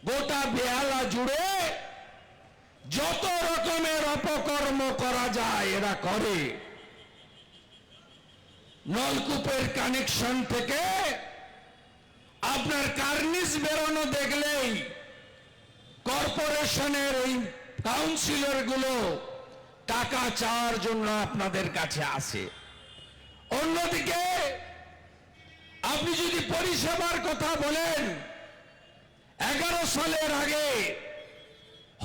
গোটা বেহালা জুড়ে যত রকমের অপকর্ম করা যায় এরা করে। নলকূপের কানেকশন থেকে আপনার কার্নিশ বেরোনো দেখলেই কর্পোরেশনের এই কাউন্সিলর গুলো টাকা চাওয়ার জন্য আপনাদের কাছে আসে। অন্যদিকে আপনি যদি পরিষেবার কথা বলেন, 11 সালের আগে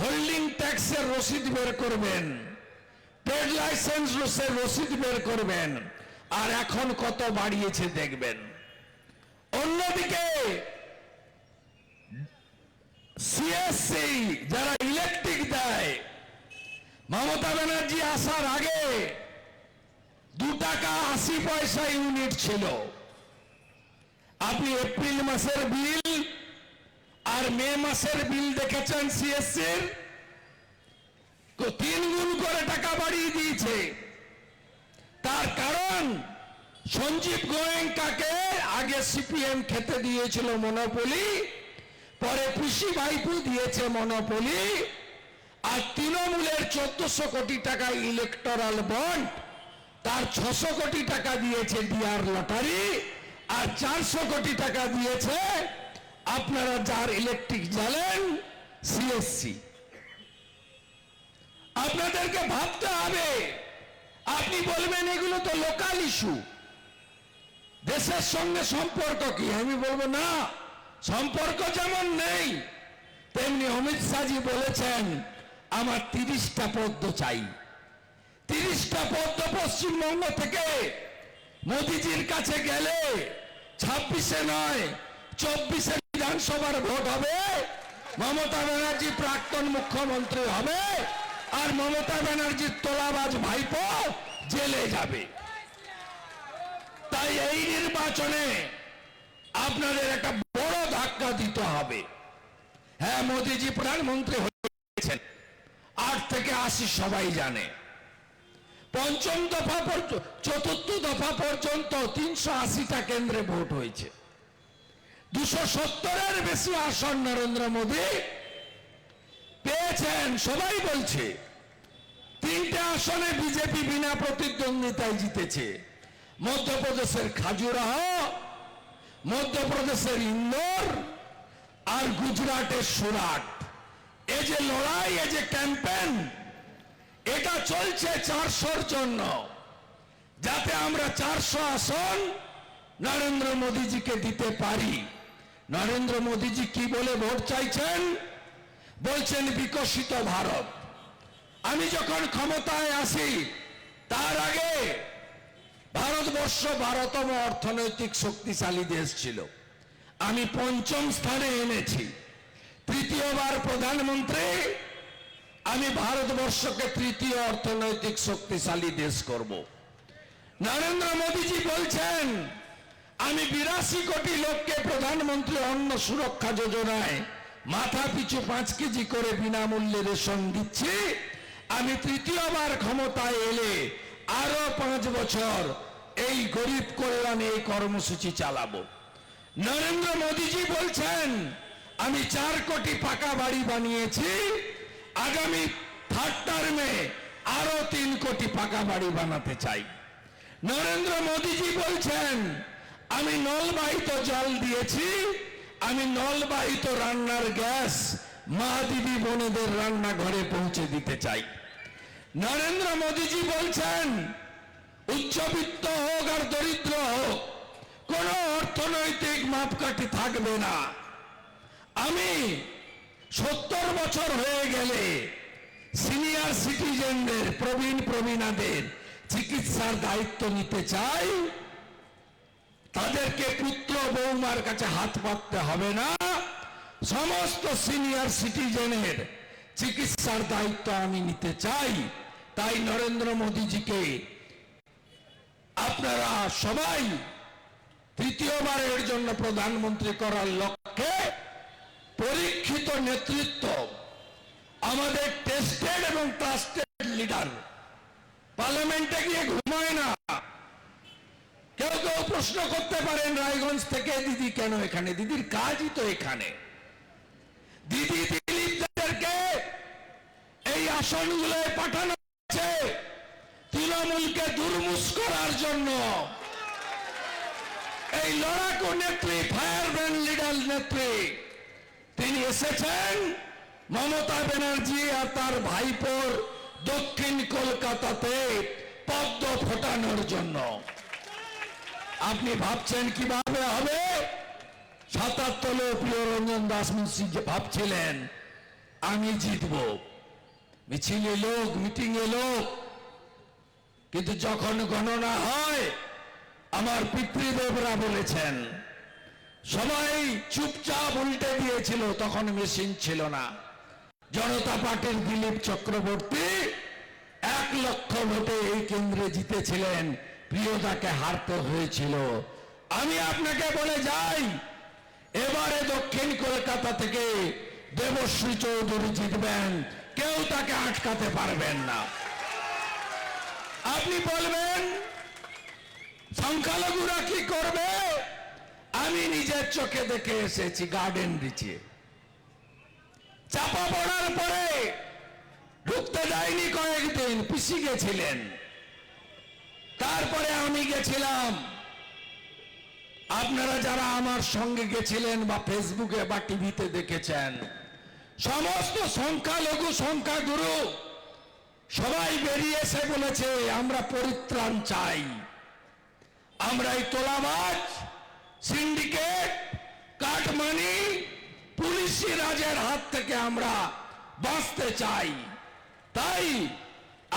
হোল্ডিং ট্যাক্সের রসিদ বের করবেন, ট্রেড লাইসেন্সের রসিদ বের করবেন, আর এখন কত বাড়িয়েছে দেখবেন। অন্যদিকে সিএসসি যারা ইলেকট্রিক দেয়, মমতা ব্যানার্জি আসার আগে 2 টাকা 80 পয়সা ইউনিট ছিল। আপনি এপ্রিল মাসের বিল আর মে মাসের বিল দেখেছেন সিএসসির, 3 গুণ করে টাকা বাড়িয়ে দিয়েছে। তার কারণ সঞ্জীব গোয়েঙ্কাকে আগে সিপিএম খেতে দিয়েছিল মনোপলি, পরে পিসি ভাইপু দিয়েছে মনোপলি, আর তৃণমূলের 1400 কোটি টাকা ইলেকটোরাল বন্ড, তার 600 কোটি টাকা দিয়েছে ডিআর লটারি, আর 400 কোটি টাকা দিয়েছে আপনারা যার ইলেকট্রিক জ্বালেন সিএসসি। আপনাদেরকে ভাবতে হবে। আপনি বলবেন এগুলো তো লোকাল ইস্যু, দেশের সঙ্গে সম্পর্ক কি? আমি বলবো না, সম্পর্ক যেমন নেই তেমনি অমিত শাহজি বলেছেন আমার 30টা পদ্ম চাই। 30টা পদ্ম পশ্চিমবঙ্গ থেকে মোদিজির কাছে গেলে 26-এ নয় 24-এ বিধানসভার ভোট হবে, মমতা ব্যানার্জি প্রাক্তন মুখ্যমন্ত্রী হবে, আর মমতা ব্যানার্জির তোলাবাজ ভাইপো জেলে যাবে। তাই এই নির্বাচনে আপনাদের একটা বড় ধাক্কা দিতে হবে। হ্যাঁ, মোদিজি প্রধানমন্ত্রী হয়েছেন, 8 থেকে 80 সবাই জানে। 5ম দফা 4র্থ দফা পর্যন্ত 380টা কেন্দ্রে ভোট হয়েছে। 270-এর বেশি আসন নরেন্দ্র মোদী পেয়েছেন, সবাই বলছে। 3টে আসনে বিজেপি বিনা প্রতিদ্বন্দ্বিতায় জিতেছে, মধ্যপ্রদেশের খাজুরাহ, মধ্যপ্রদেশের ইন্দোর, আর গুজরাটের সুরাট। এই যে লড়াই, এই যে ক্যাম্পেন, এটা চলছে 400-র জন্য, যাতে আমরা 400 আসন নরেন্দ্র মোদীজিকে দিতে পারি। নরেন্দ্র মোদীজি কি বলে ভোট চাইছেন? বলছেন বিকশিত ভারত। আমি যখন ক্ষমতায় আসি তার আগে ভারতবর্ষ 12তম অর্থনৈতিক শক্তিশালী দেশ ছিল, আমি 5ম স্থানে এনেছি। 3য়বার প্রধানমন্ত্রী, আমি ভারতবর্ষকে 3য় অর্থনৈতিক শক্তিশালী দেশ করব। নরেন্দ্র মোদীজি বলছেন আমি 82 কোটি লোককে প্রধানমন্ত্রী অন্ন সুরক্ষা যোজনায় মাথা পিছু 5 কেজি করে বিনামূল্যে রেশন দিচ্ছি। আমি 3য়বার ক্ষমতায় এলে আরো 5 বছর এই গরিব কল্যাণে এই কর্মসূচি চালাবো। নরেন্দ্র মোদীজি বলছেন আমি 4 কোটি পাকা বাড়ি বানিয়েছি, আগামী 3rd টার্মে আরো 3 কোটি পাকা বাড়ি বানাতে চাই। নরেন্দ্র মোদীজি বলছেন আমি নলবাহিত জল দিয়েছি, আমি নলবাহিত রান্নার গ্যাস মা দিদি বোনেদের রান্নাঘরে পৌঁছে দিতে চাই। নরেন্দ্র মোদীজি বলছেন উচ্চবিত্ত হোক আর দরিদ্র হোক, কোন অর্থনৈতিক মাপকাঠি থাকবে না। আমি 70 বছর হয়ে গেলে সিনিয়র সিটিজেনদের, প্রবীণাদের চিকিৎসার দায়িত্ব নিতে চাই। তাদেরকে পুত্র বৌমার কাছে হাত পাততে হবে না, সমস্ত সিনিয়র সিটিজেনের চিকিৎসার দায়িত্ব আমি নিতে চাই। তাই নরেন্দ্র মোদীজিকে আপনারা সবাই 3য়বারের জন্য প্রধানমন্ত্রী করার লক্ষ্যে পরীক্ষিত নেতৃত্ব, আমাদের টেস্টেড এবং ট্রাস্টেড লিডার, পার্লামেন্টে গিয়ে ঘুমায় না। কেউ কেউ প্রশ্ন করতে পারেন রায়গঞ্জ থেকে দিদি কেন এখানে? দিদির কাজই তো এখানে। দিদি দিলীপদেরকে এই আসনগুলোয় পাঠানো হয়েছে তৃণমূলকে দুর্মুষ করার জন্য। এই লড়াকু নেত্রী, ফায়ার ব্র্যান্ড লিডার নেত্রী, তিনি এসেছেন মমতা ব্যানার্জি আর তার ভাইপোর দক্ষিণ কলকাতাতে পদ্ম ফোটানোর জন্য। আপনি ভাবছেন কিভাবে হবে? ৭৭ প্রিয় রঞ্জন দাস মুন্সি যে ভাবছিলেন আমি জিতব, মিছিলে লোক, মিটিং এ লোক, কিন্তু যখন গণনা হয় আমার পিতৃদেবরা বলেছেন সবাই চুপচাপ উল্টে দিয়েছিল, তখন মেশিন ছিল না। জনতা পার্টির দিলীপ চক্রবর্তী 1 লক্ষ ভোটে এই কেন্দ্রে জিতেছিলেন, প্রিয়দাকে হারতে হয়েছিল। আমি আপনাকে বলে যাই, এবারে দক্ষিণ কলকাতা থেকে দেবশ্রী চৌধুরী জিতবেন, কেউ তাকে আটকাতে পারবেন না। আপনি বলবেন সংখ্যালঘুরা কি করবে? আমি নিজের চোখে দেখে এসেছি গার্ডেন রিচে চাপা পড়ার পরে ঢুকতে যায়নি কয়েকদিন, পিসি গেছিলেন, তারপরে আমি গেছিলাম। আপনারা যারা আমার সঙ্গে গেছিলেন বা ফেসবুকে বা টিভিতে দেখেছেন, সমস্ত সংখ্যালঘু সংখ্যাগুরু সবাই বেরিয়ে এসে বলেছে আমরা পরিত্রাণ চাই, আমরা এই তোলাবাজ, সিন্ডিকেট, কাটমানি, পুলিশি রাজের হাত থেকে আমরা বাঁচতে চাই। তাই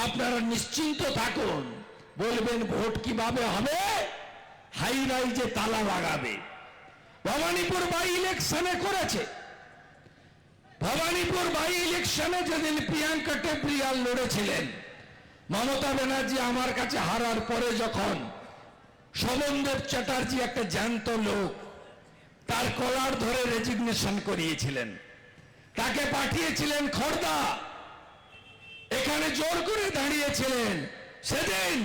আপনারা নিশ্চিন্ত থাকুন। বলবেন ভোট কিভাবে হবে? হাই রাইজে তালা লাগাবে। ভবানীপুর বাই ইলেকশনে করেছে। ভবানীপুর বাই ইলেকশনে যেদিন প্রিয়াঙ্কা টেপরিয়াল লড়েছিলেন, মমতা ব্যানার্জি আমার কাছে হারার পরে যখন শোভনদেব চ্যাটার্জি, একটা জ্যান্ত লোক, তার কলার ধরে রেজিগনেশন করিয়েছিলেন, তাকে পাঠিয়েছিলেন খড়দা, এখানে জোর করে দাঁড়িয়েছিলেন। সেদিন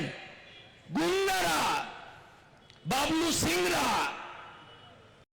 গুন্ডারা, বাবলু সিংরা,